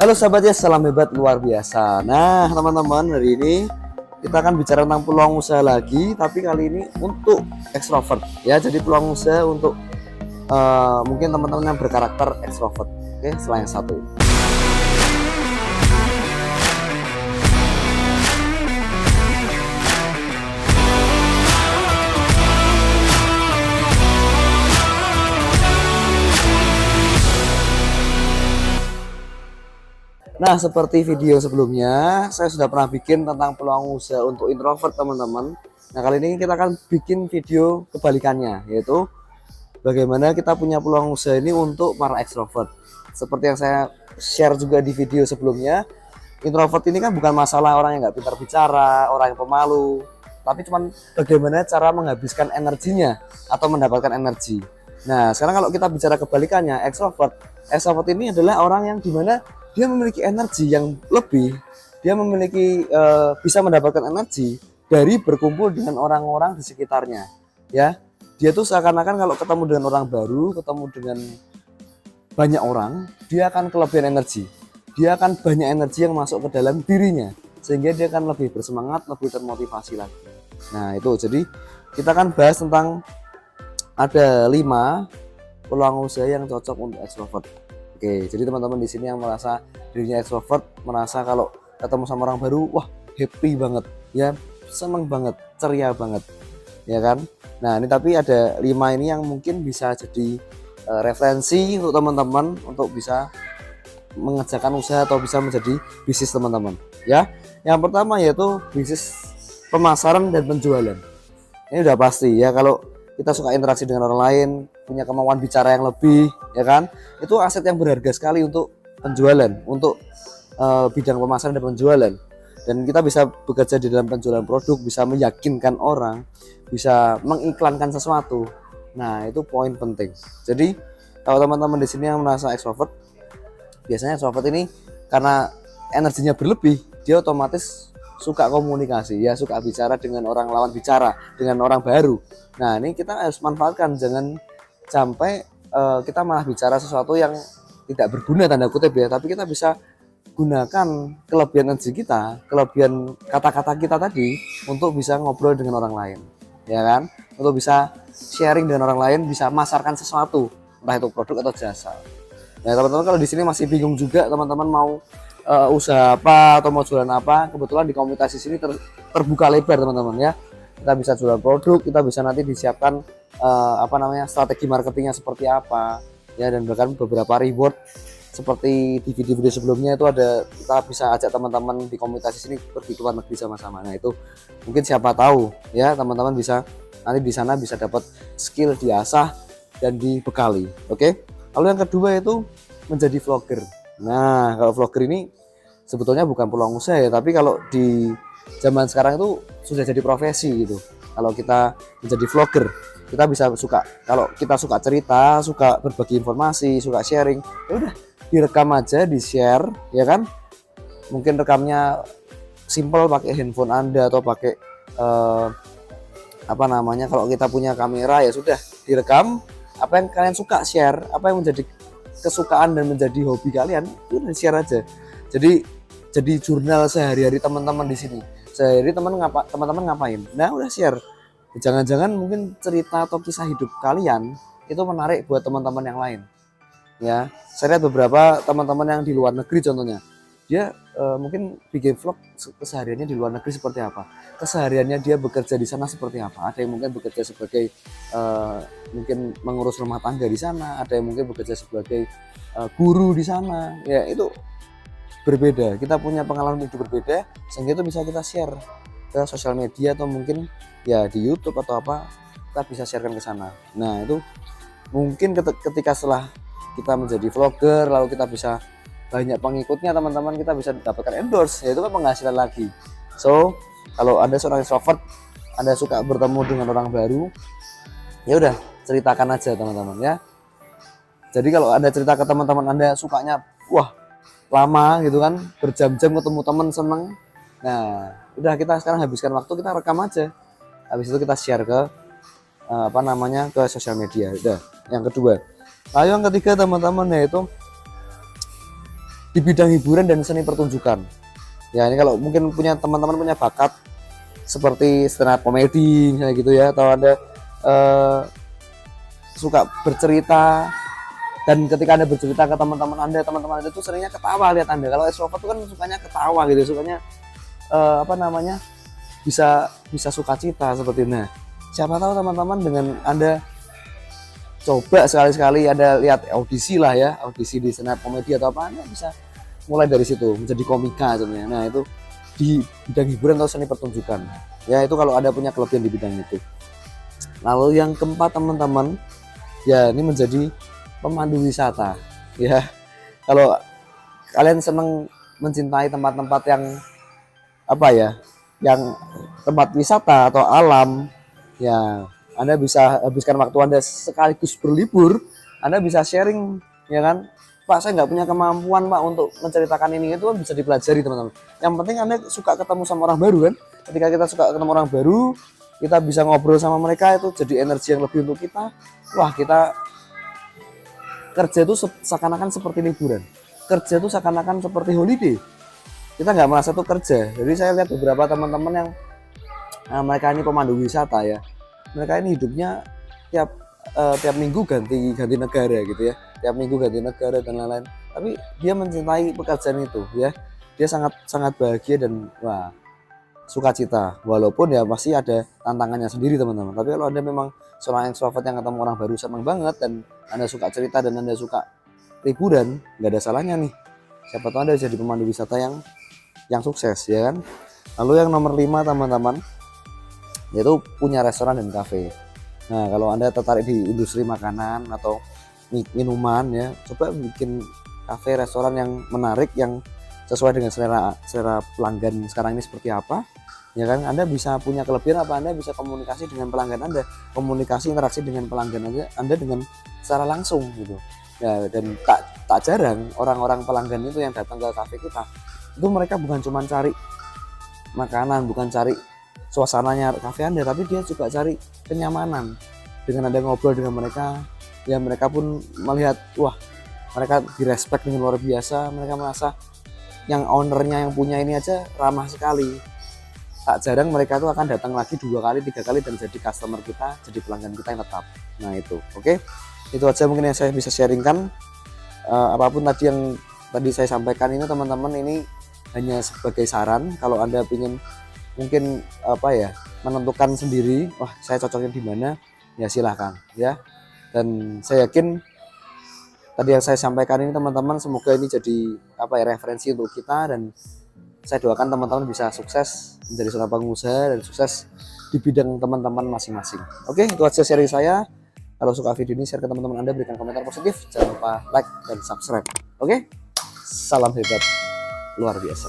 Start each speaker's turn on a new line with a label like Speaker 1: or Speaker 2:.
Speaker 1: Halo sahabat ya, salam hebat luar biasa. Nah teman-teman, hari ini kita akan bicara tentang peluang usaha lagi, tapi kali ini untuk ekstrovert ya. Jadi peluang usaha untuk mungkin teman-teman yang berkarakter ekstrovert. Oke, setelah yang satu. Nah, seperti video sebelumnya, saya sudah pernah bikin tentang peluang usaha untuk introvert, teman-teman. Nah, kali ini kita akan bikin video kebalikannya, yaitu bagaimana kita punya peluang usaha ini untuk para ekstrovert. Seperti yang saya share juga di video sebelumnya, introvert ini kan bukan masalah orang yang nggak pintar bicara, orang yang pemalu, tapi cuman bagaimana cara menghabiskan energinya atau mendapatkan energi. Nah, sekarang kalau kita bicara kebalikannya, ekstrovert ini adalah orang yang dimana dia memiliki energi yang lebih, dia memiliki bisa mendapatkan energi dari berkumpul dengan orang-orang di sekitarnya. Ya, dia tuh seakan-akan kalau ketemu dengan orang baru, ketemu dengan banyak orang, dia akan kelebihan energi. Dia akan banyak energi yang masuk ke dalam dirinya, sehingga dia akan lebih bersemangat, lebih termotivasi lagi. Nah itu, jadi kita akan bahas tentang ada 5 peluang usaha yang cocok untuk ekstrovert. Oke, jadi teman-teman di sini yang merasa dirinya ekstrovert, merasa kalau ketemu sama orang baru, wah happy banget, ya seneng banget, ceria banget, ya kan? Nah ini tapi ada 5 ini yang mungkin bisa jadi referensi untuk teman-teman untuk bisa mengerjakan usaha atau bisa menjadi bisnis teman-teman. Ya, yang pertama yaitu bisnis pemasaran dan penjualan. Ini udah pasti ya, kalau kita suka interaksi dengan orang lain, punya kemampuan bicara yang lebih, ya kan? Itu aset yang berharga sekali untuk penjualan, untuk bidang pemasaran dan penjualan. Dan kita bisa bekerja di dalam penjualan produk, bisa meyakinkan orang, bisa mengiklankan sesuatu. Nah, itu poin penting. Jadi, kalau teman-teman di sini yang merasa ekstrovert, biasanya ekstrovert ini karena energinya berlebih, dia otomatis suka komunikasi, ya suka bicara dengan orang lawan bicara, dengan orang baru. Nah ini kita harus manfaatkan, jangan sampai kita malah bicara sesuatu yang tidak berguna tanda kutip ya, tapi kita bisa gunakan kelebihan energi kita, kelebihan kata-kata kita tadi untuk bisa ngobrol dengan orang lain, ya kan? Untuk bisa sharing dengan orang lain, bisa masarkan sesuatu, entah itu produk atau jasa. Nah teman-teman kalau di sini masih bingung juga, teman-teman mau usaha apa atau mau jualan apa, kebetulan di komunitas sini terbuka lebar teman-teman ya. Kita bisa jualan produk, kita bisa nanti disiapkan strategi marketingnya seperti apa ya, dan bahkan beberapa reward seperti di video-video sebelumnya itu ada, kita bisa ajak teman-teman di komunitas sini pergi ke luar negeri sama-sama. Nah itu mungkin siapa tahu ya, teman-teman bisa nanti di sana bisa dapat skill diasah dan dibekali. Oke. Lalu yang kedua itu menjadi vlogger. Nah, kalau vlogger ini sebetulnya bukan peluang usaha ya, tapi kalau di zaman sekarang itu sudah jadi profesi gitu. Kalau kita menjadi vlogger, kita bisa kalau kita suka cerita, suka berbagi informasi, suka sharing, ya udah direkam aja, di-share, ya kan? Mungkin rekamnya simple pakai handphone Anda atau pakai kalau kita punya kamera ya sudah direkam, apa yang kalian suka share, apa yang menjadi kesukaan dan menjadi hobi kalian, itu share aja. Jadi jurnal sehari-hari teman-teman di sini. Sehari teman-teman ngapain? Nah, udah share. Jangan-jangan mungkin cerita atau kisah hidup kalian itu menarik buat teman-teman yang lain. Ya, saya lihat beberapa teman-teman yang di luar negeri contohnya. Dia mungkin bikin vlog kesehariannya di luar negeri seperti apa, kesehariannya dia bekerja di sana seperti apa. Ada yang mungkin bekerja sebagai mungkin mengurus rumah tangga di sana, ada yang mungkin bekerja sebagai guru di sana. Ya itu berbeda, kita punya pengalaman hidup berbeda, sehingga itu bisa kita share ke sosial media atau mungkin ya di YouTube atau apa, kita bisa sharekan ke sana. Nah itu mungkin ketika setelah kita menjadi vlogger, lalu kita bisa banyak pengikutnya teman-teman, kita bisa dapatkan endorse, yaitu kan penghasilan lagi. So kalau Anda seorang extrovert, Anda suka bertemu dengan orang baru, ya udah ceritakan aja teman-teman ya. Jadi kalau Anda cerita ke teman-teman Anda sukanya wah lama gitu kan, berjam-jam ketemu teman, seneng. Nah udah, kita sekarang habiskan waktu, kita rekam aja, habis itu kita share ke ke sosial media. Udah yang kedua. Lalu yang ketiga teman-teman, yaitu di bidang hiburan dan seni pertunjukan. Ya ini kalau mungkin punya teman-teman punya bakat seperti stand up comedy misalnya gitu ya, atau Anda suka bercerita, dan ketika Anda bercerita ke teman-teman Anda tuh seringnya ketawa lihat Anda. Kalau extrovert tuh kan sukanya ketawa gitu, sukanya bisa sukacita seperti itu. Nah, siapa tahu teman-teman dengan Anda coba sekali-sekali Anda lihat audisi lah ya, audisi di stand up comedy atau apa, Anda bisa mulai dari situ menjadi komika sebenarnya. Nah, itu di bidang hiburan atau seni pertunjukan. Ya, itu kalau Anda punya kelebihan di bidang itu. Lalu yang keempat teman-teman, ya ini menjadi pemandu wisata. Ya, kalau kalian senang mencintai tempat-tempat yang apa ya, yang tempat wisata atau alam, ya Anda bisa habiskan waktu Anda sekaligus berlibur. Anda bisa sharing, ya kan, Pak saya nggak punya kemampuan Pak untuk menceritakan ini, itu kan bisa dipelajari teman-teman. Yang penting Anda suka ketemu sama orang baru kan. Ketika kita suka ketemu orang baru, kita bisa ngobrol sama mereka, itu jadi energi yang lebih untuk kita. Wah, kita kerja itu seakan-akan seperti liburan, kerja itu seakan-akan seperti holiday, kita nggak merasa itu kerja. Jadi saya lihat beberapa teman-teman yang mereka ini pemandu wisata ya, mereka ini hidupnya tiap minggu ganti negara gitu ya, tiap minggu ganti negara dan lain-lain, tapi dia mencintai pekerjaan itu ya, dia sangat sangat bahagia dan wah sukacita, walaupun ya pasti ada tantangannya sendiri teman-teman. Tapi kalau Anda memang seorang extrovert yang ketemu orang baru senang banget, dan Anda suka cerita dan Anda suka liburan, nggak ada salahnya nih, siapa tahu Anda jadi pemandu wisata yang sukses ya kan. Lalu yang nomor 5 teman-teman, yaitu punya restoran dan kafe. Nah, kalau Anda tertarik di industri makanan atau minuman ya, coba bikin kafe restoran yang menarik, yang sesuai dengan selera pelanggan sekarang ini seperti apa, ya kan. Anda bisa punya kelebihan apa, Anda bisa komunikasi dengan pelanggan Anda, komunikasi interaksi dengan pelanggan Anda dengan secara langsung gitu ya. Dan tak jarang orang-orang pelanggan itu yang datang ke kafe kita itu mereka bukan cuma cari makanan, bukan cari suasananya kafe Anda, tapi dia juga cari kenyamanan. Dengan Anda ngobrol dengan mereka, ya mereka pun melihat wah mereka direspek dengan luar biasa, mereka merasa yang ownernya yang punya ini aja ramah sekali. Tak jarang mereka tuh akan datang lagi 2 kali 3 kali dan jadi customer kita, jadi pelanggan kita yang tetap. Nah itu oke. Itu aja mungkin yang saya bisa sharingkan. Apapun tadi yang saya sampaikan ini teman-teman, ini hanya sebagai saran. Kalau Anda ingin mungkin menentukan sendiri, wah saya cocoknya di mana, ya silahkan ya. Dan saya yakin tadi yang saya sampaikan ini teman-teman, semoga ini jadi referensi untuk kita, dan saya doakan teman-teman bisa sukses menjadi seorang pengusaha dan sukses di bidang teman-teman masing-masing. Oke, itu aja sharing saya. Kalau suka video ini, share ke teman-teman Anda, berikan komentar positif, jangan lupa like dan subscribe. Oke, salam hebat luar biasa.